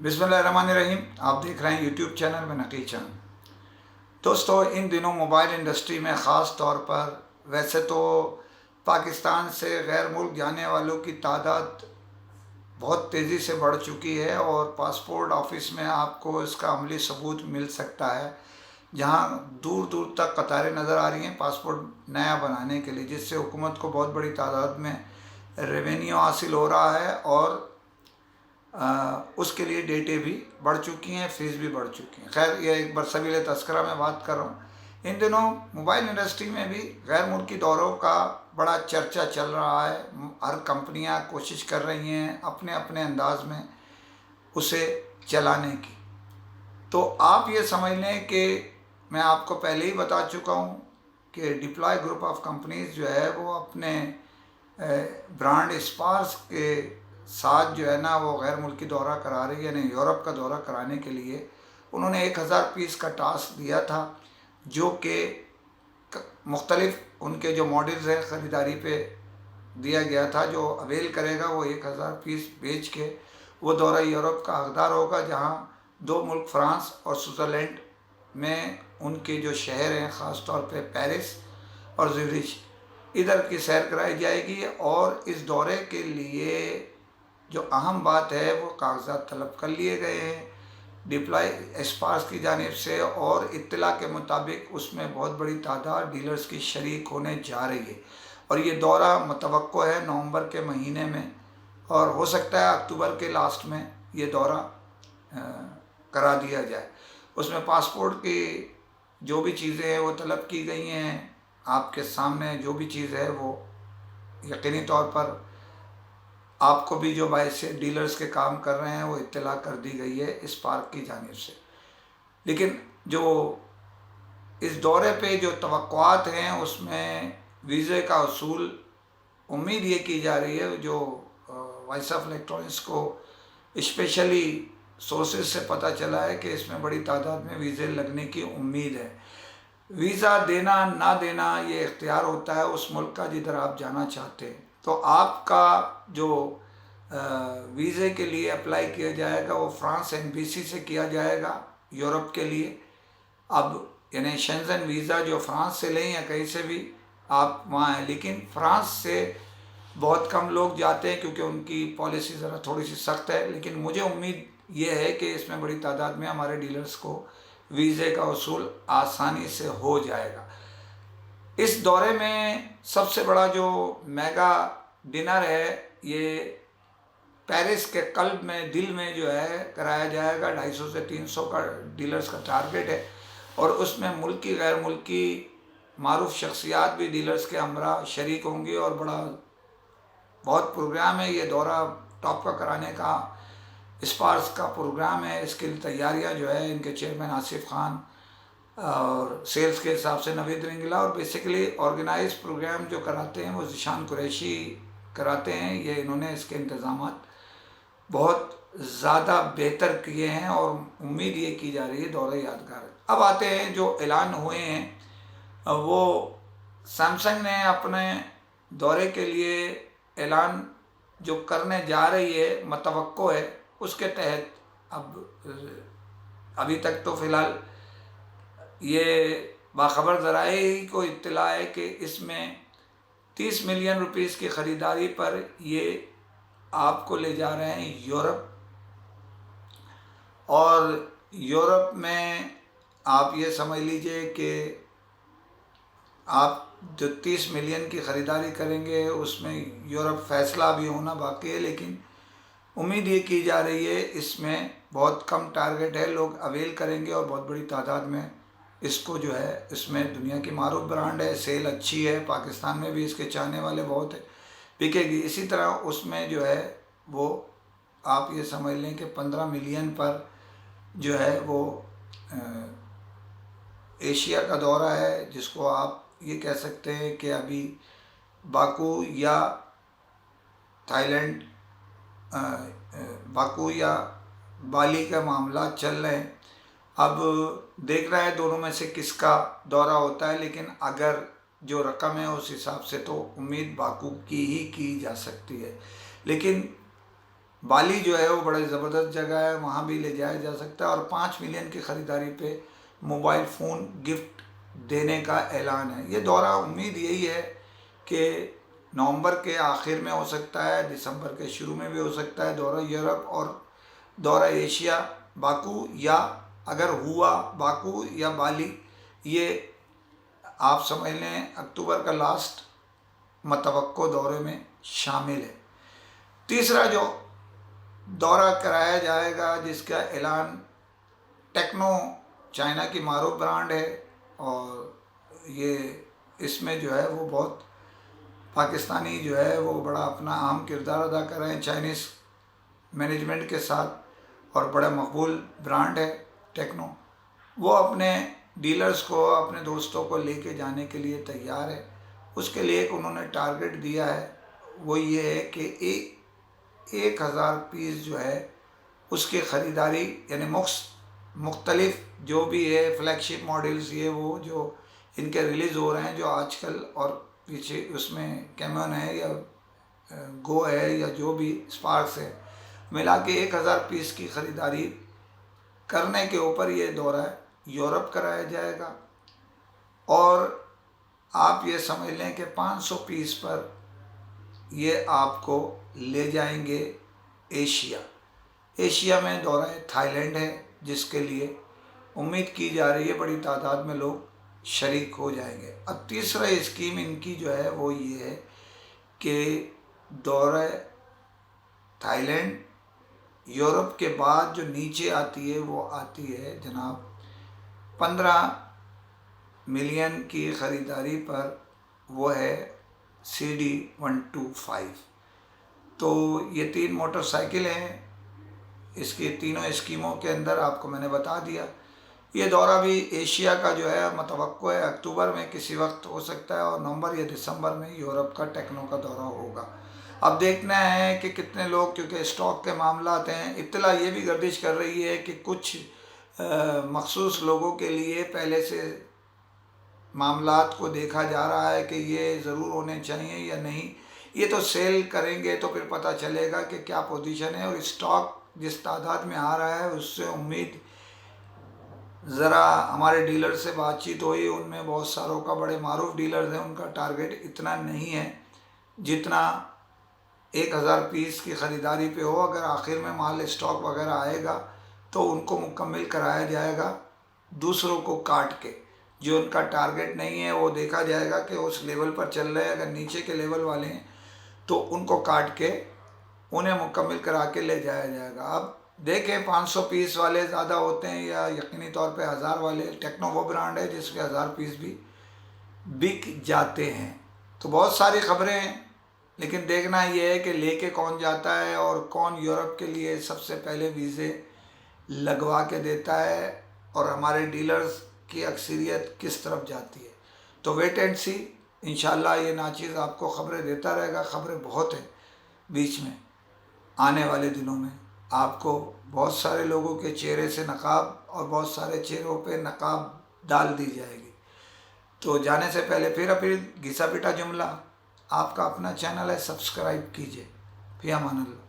बिस्मिल्लाहिर्रहमानिर्रहीम। आप देख रहे हैं यूट्यूब चैनल में नकी चंद। दोस्तों, इन दिनों मोबाइल इंडस्ट्री में ख़ास तौर पर वैसे तो पाकिस्तान से गैर मुल्क जाने वालों की तादाद बहुत तेज़ी से बढ़ चुकी है और पासपोर्ट ऑफिस में आपको इसका अमली सबूत मिल सकता है, जहां दूर दूर तक कतारें नज़र आ रही हैं पासपोर्ट नया बनाने के लिए, जिससे हुकूमत को बहुत बड़ी तादाद में रेवेन्यू हासिल हो रहा है और उसके लिए डेटें भी बढ़ चुकी हैं, फ़ीस भी बढ़ चुकी हैं। खैर, ये एक बरसबील तस्करा में बात कर रहा हूँ। इन दिनों मोबाइल इंडस्ट्री में भी गैर मुल्की दौरों का बड़ा चर्चा चल रहा है। हर कंपनियां कोशिश कर रही हैं अपने अपने अंदाज में उसे चलाने की। तो आप ये समझ लें कि मैं आपको पहले ही बता चुका हूँ कि डिप्लॉय ग्रुप ऑफ कंपनीज जो है वो अपने ब्रांड स्पार्स के साथ जो है ना वो गैर मुल्की दौरा करा रही है। यानी यूरोप का दौरा कराने के लिए उन्होंने 1000 पीस का टास्क दिया था, जो कि मुख्तलिफ उनके जो मॉडल्स हैं ख़रीदारी पे दिया गया था। जो अवेल करेगा वो 1000 पीस बेच के वो दौरा यूरोप का हकदार होगा, जहाँ दो मुल्क फ्रांस और स्विट्ज़रलैंड में उनके जो शहर हैं, ख़ास तौर पे पेरिस और ज़्यूरिच, इधर की सैर कराई जाएगी। और इस दौरे के लिए जो अहम बात है वो कागजात तलब कर लिए गए हैं डिप्लॉय स्पार्स की जानिब से, और इत्तला के मुताबिक उसमें बहुत बड़ी तादाद डीलर्स की शरीक होने जा रही है। और ये दौरा मुतवक्को है नवंबर के महीने में, और हो सकता है अक्टूबर के लास्ट में ये दौरा करा दिया जाए। उसमें पासपोर्ट की जो भी चीज़ें हैं वो तलब की गई हैं। आपके सामने जो भी चीज़ है वो यकीनी तौर पर आपको भी जो बाइस से डीलर्स के काम कर रहे हैं वो इत्तला कर दी गई है इस पार्क की जानिब से। लेकिन जो इस दौरे पे जो तवक्कुआत हैं उसमें वीज़े का उसूल उम्मीद ये की जा रही है, जो वॉइस ऑफ इलेक्ट्रॉनिक्स को स्पेशली सोर्सेज से पता चला है कि इसमें बड़ी तादाद में वीज़े लगने की उम्मीद है। वीज़ा देना ना देना ये इख्तियार होता है उस मुल्क का जिधर आप जाना चाहते हैं। तो आपका जो वीज़े के लिए अप्लाई किया जाएगा वो फ्रांस एम्बेसी से किया जाएगा यूरोप के लिए। अब यानी शेंजन वीज़ा जो फ्रांस से लें या कहीं से भी आप वहाँ हैं, लेकिन फ्रांस से बहुत कम लोग जाते हैं क्योंकि उनकी पॉलिसी ज़रा थोड़ी सी सख्त है। लेकिन मुझे उम्मीद ये है कि इसमें बड़ी तादाद में हमारे डीलर्स को वीज़े का वसूल आसानी से हो जाएगा। इस दौरे में सबसे बड़ा जो मेगा डिनर है ये पेरिस के कल्ब में, दिल में जो है कराया जाएगा। 250 से 300 का डीलर्स का टारगेट है, और उसमें मुल्की गैर मुल्की मारूफ शख्सियात भी डीलर्स के हमरा शरीक होंगी। और बहुत प्रोग्राम है ये दौरा टॉप का कराने का, स्पार्स का प्रोग्राम है। इसके लिए तैयारियां जो है इनके चेयरमैन आसिफ खान और सेल्स के हिसाब से नवीद रिंगला, और बेसिकली ऑर्गेनाइज प्रोग्राम जो कराते हैं वो ज़िशान कुरैशी कराते हैं। ये इन्होंने इसके इंतज़ामात बहुत ज़्यादा बेहतर किए हैं और उम्मीद ये की जा रही है दौरा यादगार। अब आते हैं जो ऐलान हुए हैं, वो सैमसंग ने अपने दौरे के लिए ऐलान जो करने जा रही है मतवक्को है उसके तहत अभी तक तो फ़िलहाल ये बाखबर ज़राए को इत्तला है कि इसमें 30 मिलियन रुपीस की ख़रीदारी पर ये आपको ले जा रहे हैं यूरोप। और यूरोप में आप ये समझ लीजिए कि आप जो 30 मिलियन की ख़रीदारी करेंगे उसमें यूरोप फैसला भी होना बाकी है, लेकिन उम्मीद ये की जा रही है इसमें बहुत कम टारगेट है, लोग अवेल करेंगे और बहुत बड़ी तादाद में इसको जो है, इसमें दुनिया की मारूफ ब्रांड है, सेल अच्छी है, पाकिस्तान में भी इसके चाहने वाले बहुत है, बिकेगी। इसी तरह उसमें जो है वो आप ये समझ लें कि 15 मिलियन पर जो है वो एशिया का दौरा है, जिसको आप ये कह सकते हैं कि अभी बाकू या थाईलैंड, बाकू या बाली का मामला चल रहे हैं। अब देख रहा है दोनों में से किसका दौरा होता है, लेकिन अगर जो रकम है उस हिसाब से तो उम्मीद बाकू की ही की जा सकती है। लेकिन बाली जो है वो बड़ी ज़बरदस्त जगह है, वहाँ भी ले जाया जा सकता है। और 5 मिलियन की ख़रीदारी पे मोबाइल फ़ोन गिफ्ट देने का ऐलान है। ये दौरा उम्मीद यही है कि नवंबर के आखिर में हो सकता है, दिसंबर के शुरू में भी हो सकता है दौरा यूरोप और दौरा एशिया, बाकू, या अगर हुआ बाकू या बाली, ये आप समझ लें अक्टूबर का लास्ट मतवक्को दौरे में शामिल है। तीसरा जो दौरा कराया जाएगा जिसका ऐलान, टेक्नो चाइना की मारूफ ब्रांड है और ये इसमें जो है वो बहुत पाकिस्तानी जो है वो बड़ा अपना अहम किरदार अदा कर रहे हैं चाइनीज़ मैनेजमेंट के साथ, और बड़ा मकबूल ब्रांड है टेक्नो। वो अपने डीलर्स को, अपने दोस्तों को लेके जाने के लिए तैयार है। उसके लिए एक उन्होंने टारगेट दिया है, वो ये है कि 1000 पीस जो है उसकी ख़रीदारी, यानी मुख्तलिफ जो भी है फ्लैगशिप मॉडल्स, ये वो जो इनके रिलीज़ हो रहे हैं जो आजकल, और पीछे उसमें कैमन है या गो है या जो भी स्पार्क्स है, मिला के 1000 पीस की ख़रीदारी करने के ऊपर ये दौरा यूरोप कराया जाएगा। और आप ये समझ लें कि 500 पीस पर ये आपको ले जाएंगे एशिया। एशिया में दौरा थाईलैंड है जिसके लिए उम्मीद की जा रही है बड़ी तादाद में लोग शरीक हो जाएंगे। अब तीसरा स्कीम इनकी जो है वो ये है कि दौरा थाईलैंड यूरोप के बाद जो नीचे आती है वो आती है जनाब 15 मिलियन की ख़रीदारी पर, वो है CD125। तो ये 3 मोटरसाइकिल हैं, इसकी तीनों स्कीमों के अंदर आपको मैंने बता दिया। ये दौरा भी एशिया का जो है मतवक्को है, अक्टूबर में किसी वक्त हो सकता है, और नवंबर या दिसंबर में यूरोप का टेक्नो का दौरा होगा। अब देखना है कि कितने लोग, क्योंकि स्टॉक के मामलात हैं। इत्तला ये भी गर्दिश कर रही है कि कुछ मखसूस लोगों के लिए पहले से मामलात को देखा जा रहा है कि ये ज़रूर होने चाहिए या नहीं। ये तो सेल करेंगे तो फिर पता चलेगा कि क्या पोजीशन है, और स्टॉक जिस तादाद में आ रहा है उससे उम्मीद, ज़रा हमारे डीलर से बातचीत हुई, उनमें बहुत सारों का, बड़े मारूफ डीलर्स हैं, उनका टारगेट इतना नहीं है जितना 1000 पीस की ख़रीदारी पे हो। अगर आखिर में माल स्टॉक वगैरह आएगा तो उनको मुकम्मल कराया जाएगा दूसरों को काट के। जो उनका टारगेट नहीं है वो देखा जाएगा कि उस लेवल पर चल रहे हैं, अगर नीचे के लेवल वाले हैं तो उनको काट के उन्हें मुकम्मल करा के ले जाया जाएगा। अब देखें 500 पीस वाले ज़्यादा होते हैं या यकीनी तौर पे 1000 वाले। टेक्नो वो ब्रांड है जिसके 1000 पीस भी बिक जाते हैं। तो बहुत सारी ख़बरें हैं, लेकिन देखना ये है कि लेके कौन जाता है और कौन यूरोप के लिए सबसे पहले वीज़े लगवा के देता है, और हमारे डीलर्स की अक्सरियत किस तरफ जाती है। तो वेट एंड सी, इंशाल्लाह ये नाचीज़ आपको ख़बरें देता रहेगा। ख़बरें बहुत हैं बीच में, आने वाले दिनों में आपको बहुत सारे लोगों के चेहरे से नकाब और बहुत सारे चेहरों पे नकाब डाल दी जाएगी। तो जाने से पहले फिर घिसा पिटा जुमला, आपका अपना चैनल है, सब्सक्राइब कीजिए। फिर अमान अल्लाह।